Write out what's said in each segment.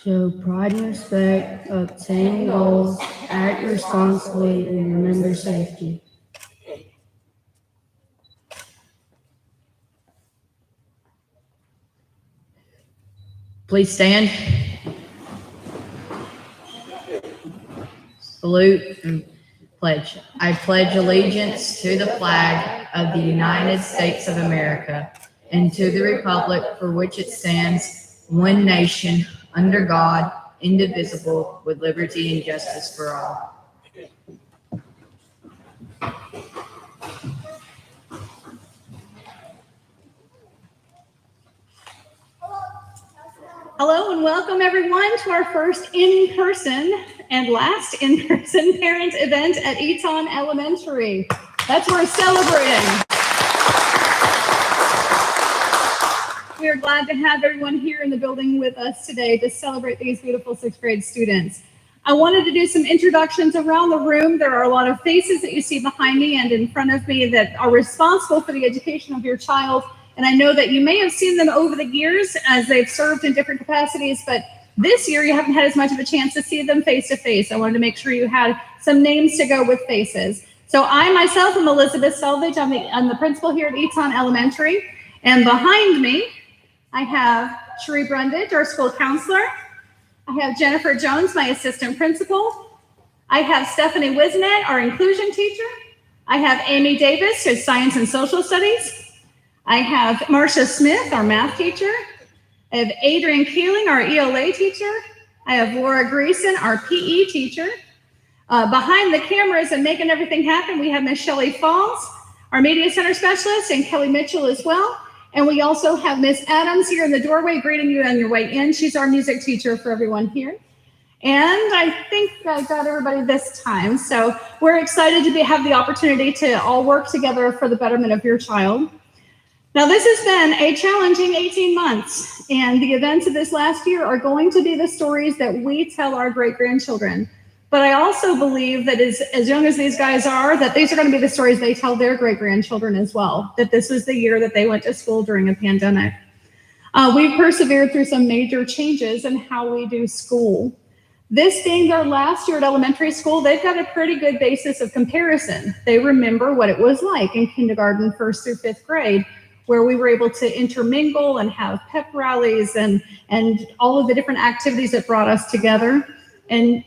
Show pride and respect, obtain goals, act responsibly, and remember safety. Please stand. Salute and pledge. I pledge allegiance to the flag of the United States of America and to the republic for which it stands, one nation, under God, indivisible, with liberty and justice for all. Hello and welcome everyone to our first in-person and last in-person parent event at Eton Elementary. That's what we're celebrating. We are glad to have everyone here in the building with us today to celebrate these beautiful sixth grade students. I wanted to do some introductions around the room. There are a lot of faces that you see behind me and in front of me that are responsible for the education of your child. And I know that you may have seen them over the years as they've served in different capacities, but this year you haven't had as much of a chance to see them face to face. I wanted to make sure you had some names to go with faces. So I myself am Elizabeth Selvage. I'm the principal here at Eton Elementary. And behind me, I have Cherie Brundage, our school counselor. I have Jennifer Jones, my assistant principal. I have Stephanie Wisnet, our inclusion teacher. I have Amy Davis, who's science and social studies. I have Marcia Smith, our math teacher. I have Adrian Keeling, our ELA teacher. I have Laura Greason, our PE teacher. Behind the cameras and making everything happen, we have Miss Shelley Falls, our media center specialist, and Kelly Mitchell as well. And we also have Miss Adams here in the doorway greeting you on your way in. She's our music teacher for everyone here. And I think I got everybody this time. So we're excited to have the opportunity to all work together for the betterment of your child. Now, this has been a challenging 18 months, and the events of this last year are going to be the stories that we tell our great-grandchildren. But I also believe that as young as these guys are, that these are going to be the stories they tell their great-grandchildren as well, that this was the year that they went to school during a pandemic. We've persevered through some major changes in how we do school. This being their last year at elementary school, they've got a pretty good basis of comparison. They remember what it was like in kindergarten, first through fifth grade, where we were able to intermingle and have pep rallies and all of the different activities that brought us together. And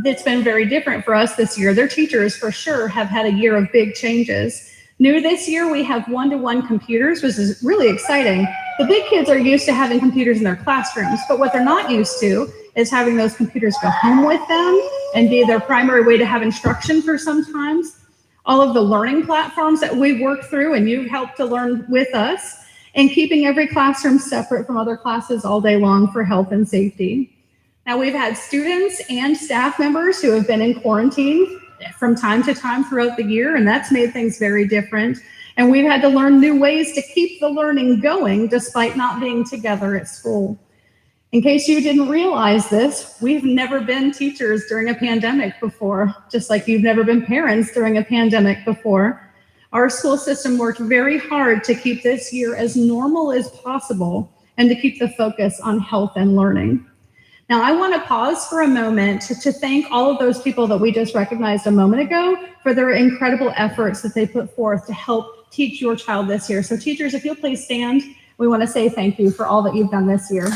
it's been very different for us this year. Their teachers, for sure, have had a year of big changes. New this year, we have one-to-one computers, which is really exciting. The big kids are used to having computers in their classrooms, but what they're not used to is having those computers go home with them and be their primary way to have instruction for sometimes. All of the learning platforms that we've worked through and you've helped to learn with us, and keeping every classroom separate from other classes all day long for health and safety. Now, we've had students and staff members who have been in quarantine from time to time throughout the year, and that's made things very different. And we've had to learn new ways to keep the learning going despite not being together at school. In case you didn't realize this, we've never been teachers during a pandemic before, just like you've never been parents during a pandemic before. Our school system worked very hard to keep this year as normal as possible and to keep the focus on health and learning. Now, I want to pause for a moment to thank all of those people that we just recognized a moment ago for their incredible efforts that they put forth to help teach your child this year. So teachers, if you'll please stand, we want to say thank you for all that you've done this year.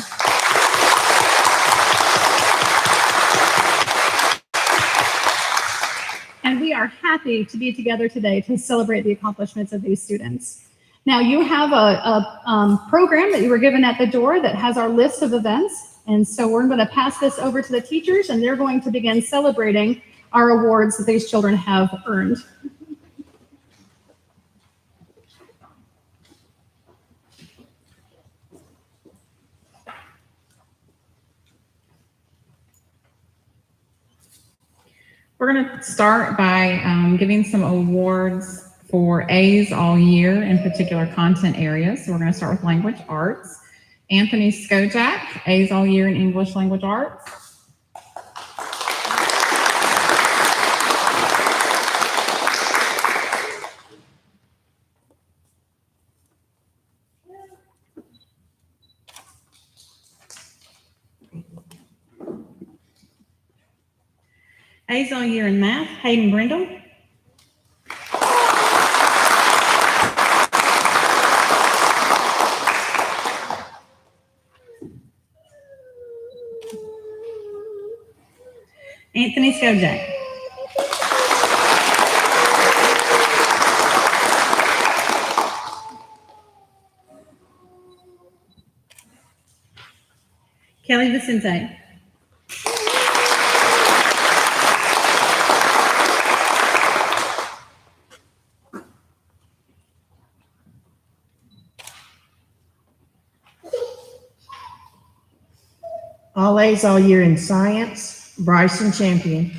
And we are happy to be together today to celebrate the accomplishments of these students. Now, you have a program that you were given at the door that has our list of events. And so we're going to pass this over to the teachers, and they're going to begin celebrating our awards that these children have earned. We're going to start by giving some awards for A's all year in particular content areas. So we're going to start with language arts. Anthony Skojak, A's all year in English language arts. A's all year in math, Hayden Brindle. Anthony Skojak. Kelly Vicente. All A's all year in science, Bryson Champion.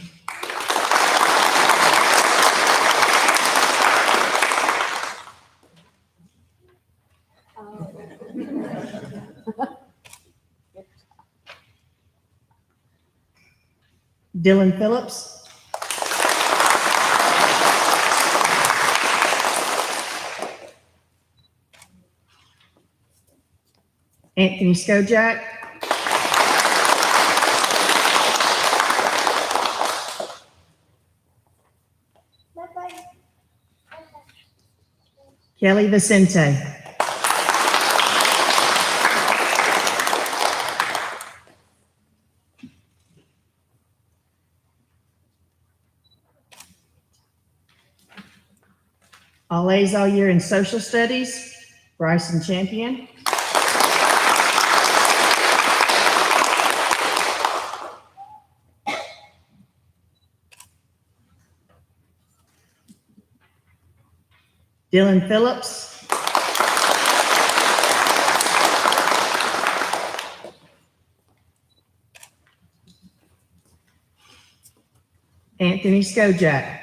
Dylan Phillips. Anthony Skojak. Kelly Vicente. All A's all year in social studies, Bryson Champion. Dylan Phillips. Anthony Skojak.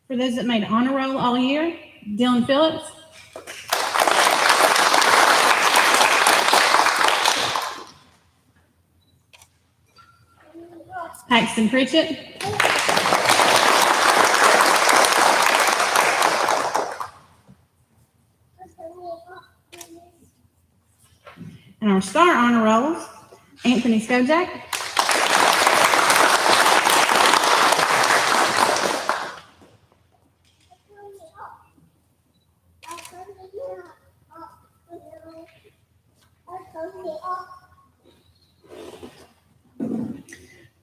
For those that made honor roll all year, Dylan Phillips. Paxton Pritchett. And our star honor rolls, Anthony Skojak.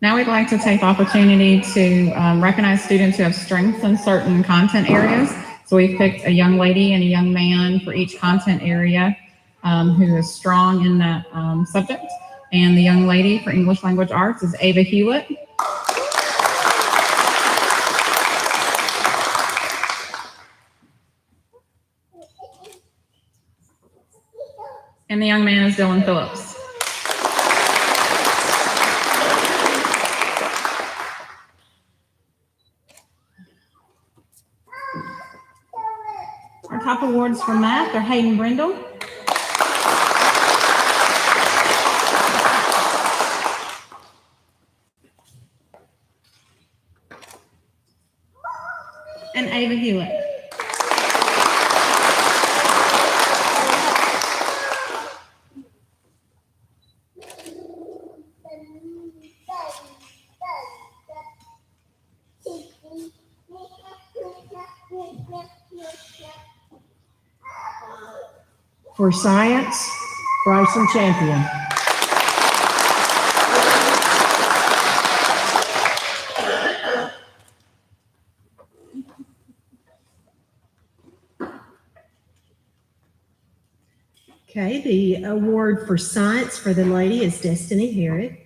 Now we'd like to take the opportunity to recognize students who have strengths in certain content areas. So we've picked a young lady and a young man for each content area who is strong in that subject. And the young lady for English language arts is Ava Hewlett. And the young man is Dylan Phillips. Our top awards for math are Hayden Brindle. And Ava Hewlett. For science, Bryson Champion. Okay, the award for science for the lady is Destiny Herod.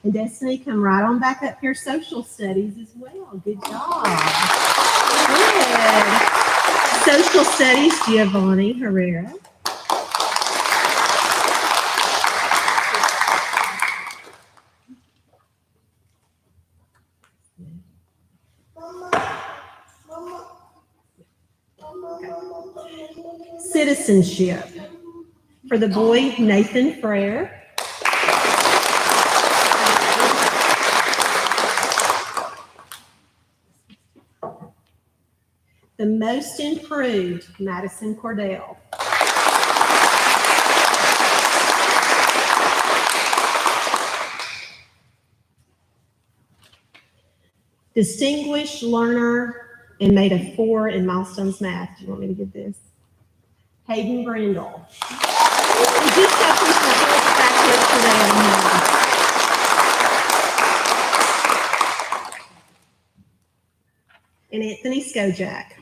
And Destiny, come right on back up here. Social studies as well. Good job. Good. Social studies, Giovanni Herrera. Citizenship. For the boy, Nathan Frere. The most improved, Madison Cordell. Distinguished learner and made a 4 in Milestones Math. Do you want me to get this? Hayden Brindle. He just got this back yesterday. And Anthony Skojak.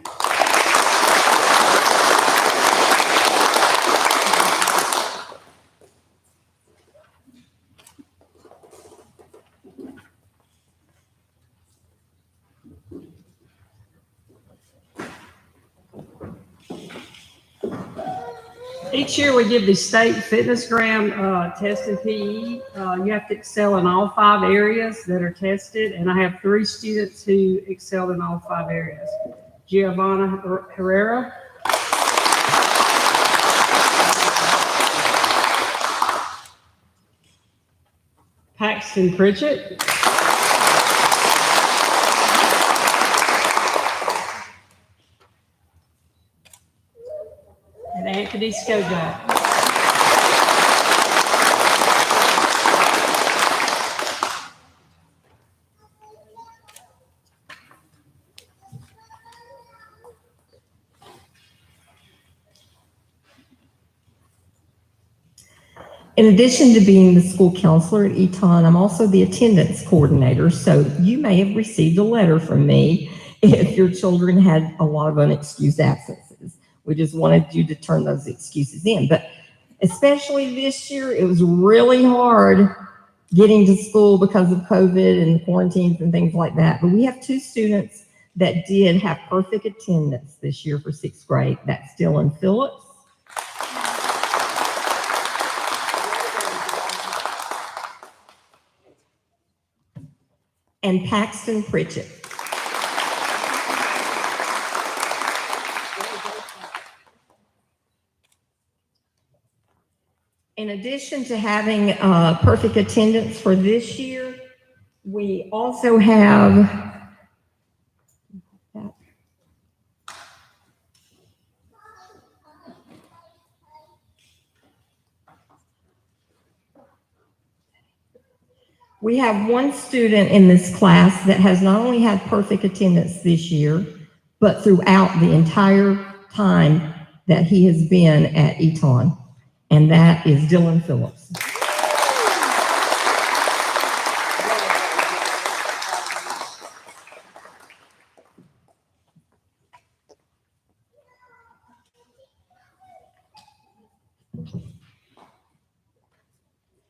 Each year we give the state fitness gram test and PE. You have to excel in all 5 areas that are tested, and I have 3 students who excelled in all 5 areas. Giovanna Herrera, Paxton Pritchett, and Anthony Skojak. In addition to being the school counselor at Eton, I'm also the attendance coordinator. So you may have received a letter from me if your children had a lot of unexcused absences. We just wanted you to turn those excuses in. But especially this year, it was really hard getting to school because of COVID and quarantines and things like that. But we have 2 students that did have perfect attendance this year for 6th grade. That's Dylan Phillips. And Paxton Pritchett. In addition to having perfect attendance for this year, we also have we have 1 student in this class that has not only had perfect attendance this year, but throughout the entire time that he has been at Eton, and that is Dylan Phillips.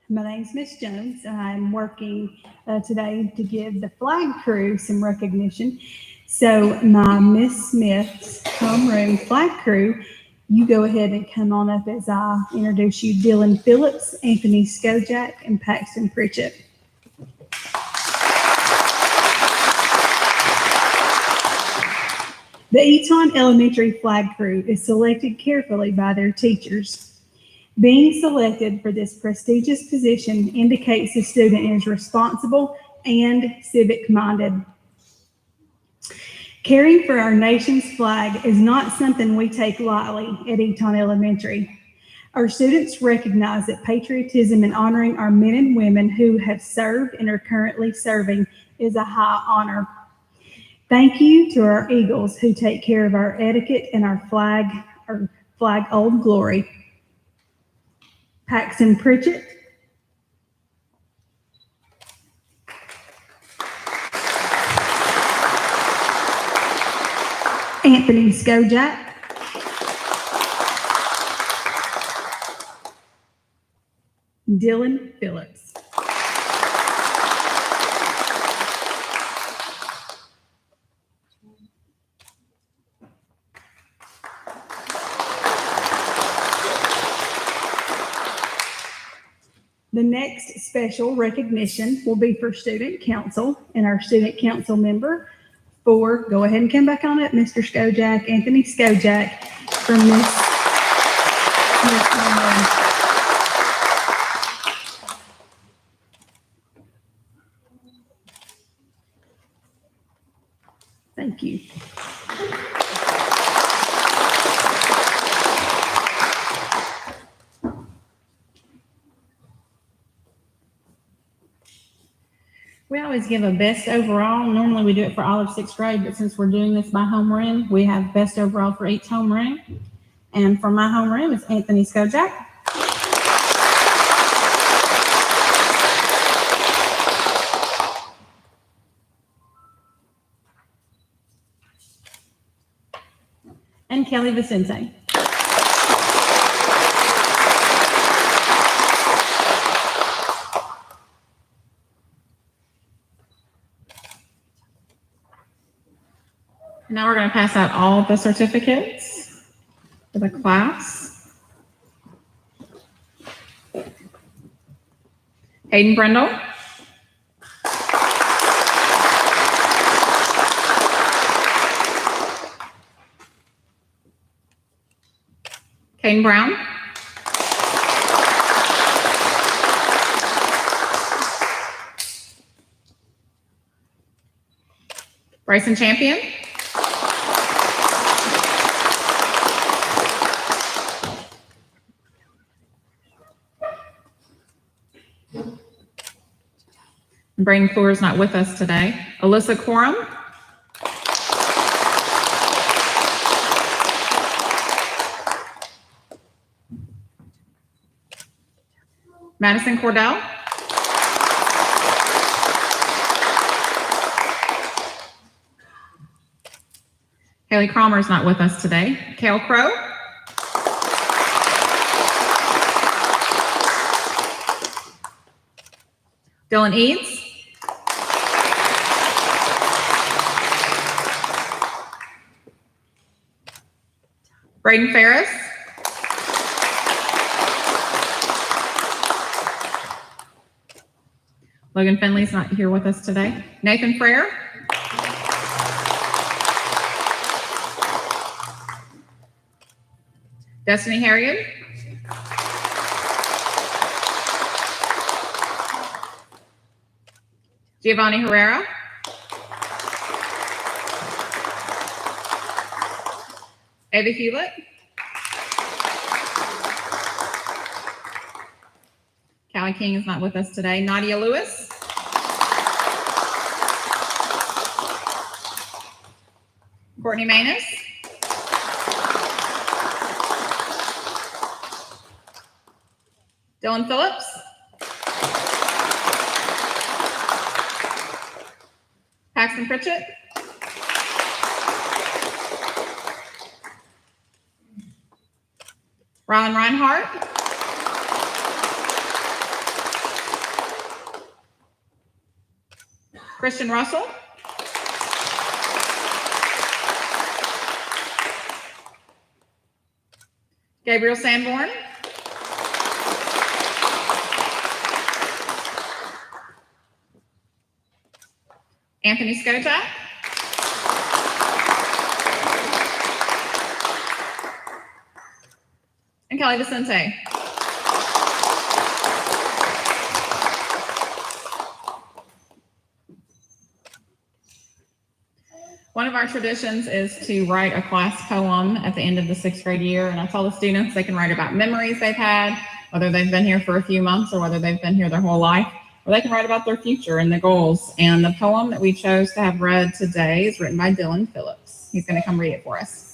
My name's Miss Jones. I'm working today to give the flag crew some recognition. So my Miss Smith's homeroom flag crew, you go ahead and come on up as I introduce you. Dylan Phillips, Anthony Skojak, and Paxton Pritchett. The Eton Elementary flag crew is selected carefully by their teachers. Being selected for this prestigious position indicates the student is responsible and civic-minded. Caring for our nation's flag is not something we take lightly at Eton Elementary. Our students recognize that patriotism and honoring our men and women who have served and are currently serving is a high honor. Thank you to our Eagles who take care of our etiquette and our flag Old Glory. Paxton Pritchett. Anthony Skojak. Dylan Phillips. The next special recognition will be for student council, and our student council member go ahead and come back on up, Mr. Skojak, Anthony Skojak from Miss Conlon. Thank you. We always give a best overall. Normally we do it for all of sixth grade, but since we're doing this by homeroom, we have best overall for each homeroom. And for my homeroom, it's Anthony Skojak. And Kelly Vicente. Now we're going to pass out all the certificates for the class. Hayden Brendel. Caden Brown. Bryson Champion. Braden Floor is not with us today. Alyssa Corum. Madison Cordell. Haley Cromer is not with us today. Kale Crow. Dylan Eads. Braden Ferris. Logan Finley's not here with us today. Nathan Frere. Destiny Harrigan. Giovanni Herrera. Ava Hewlett. Callie King is not with us today. Nadia Lewis. Courtney Manus. Dylan Phillips. Paxton Pritchett. Rylan Reinhardt. Christian Russell. Gabriel Sanborn. Anthony Skojak. And Kelly Vicente. One of our traditions is to write a class poem at the end of the sixth grade year. And I tell the students they can write about memories they've had, whether they've been here for a few months or whether they've been here their whole life, or they can write about their future and the goals. And the poem that we chose to have read today is written by Dylan Phillips. He's going to come read it for us.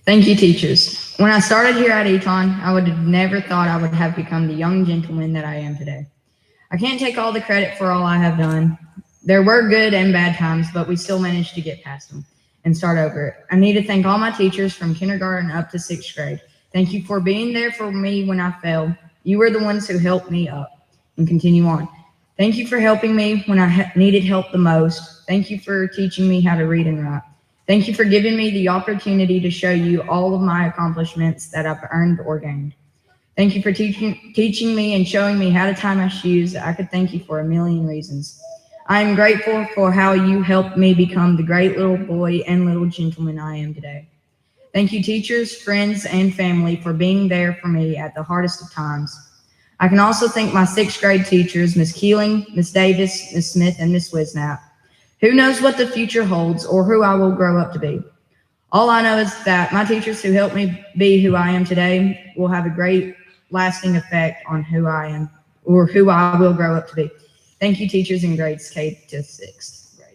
Thank you, teachers. When I started here at Eton, I would have never thought I would have become the young gentleman that I am today. I can't take all the credit for all I have done. There were good and bad times, but we still managed to get past them and start over. I need to thank all my teachers from kindergarten up to sixth grade. Thank you for being there for me when I failed. You were the ones who helped me up and continue on. Thank you for helping me when I needed help the most. Thank you for teaching me how to read and write. Thank you for giving me the opportunity to show you all of my accomplishments that I've earned or gained. Thank you for teaching me and showing me how to tie my shoes. I could thank you for a million reasons. I am grateful for how you helped me become the great little boy and little gentleman I am today. Thank you, teachers, friends, and family for being there for me at the hardest of times. I can also thank my sixth grade teachers, Miss Keeling, Miss Davis, Miss Smith, and Miss Wisnap. Who knows what the future holds or who I will grow up to be? All I know is that my teachers who helped me be who I am today will have a great lasting effect on who I am or who I will grow up to be. Thank you, teachers in grades K to 6th grade.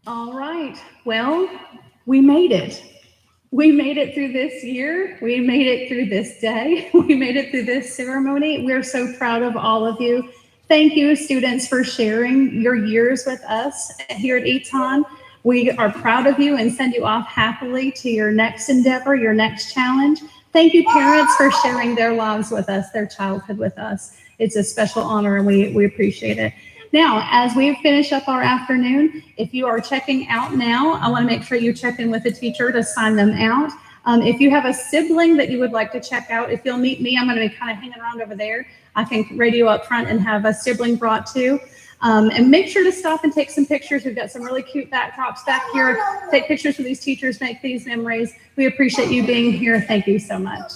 All right. Well, we made it. We made it through this year. We made it through this day. We made it through this ceremony. We're so proud of all of you. Thank you, students, for sharing your years with us here at Eton. We are proud of you and send you off happily to your next endeavor, your next challenge. Thank you, parents, for sharing their lives with us, their childhood with us. It's a special honor and we appreciate it. Now, as we finish up our afternoon, if you are checking out now, I want to make sure you check in with a teacher to sign them out. If you have a sibling that you would like to check out, if you'll meet me, I'm going to be kind of hanging around over there. I can radio up front and have a sibling brought too. And make sure to stop and take some pictures. We've got some really cute backdrops back here. Take pictures with these teachers, make these memories. We appreciate you being here. Thank you so much.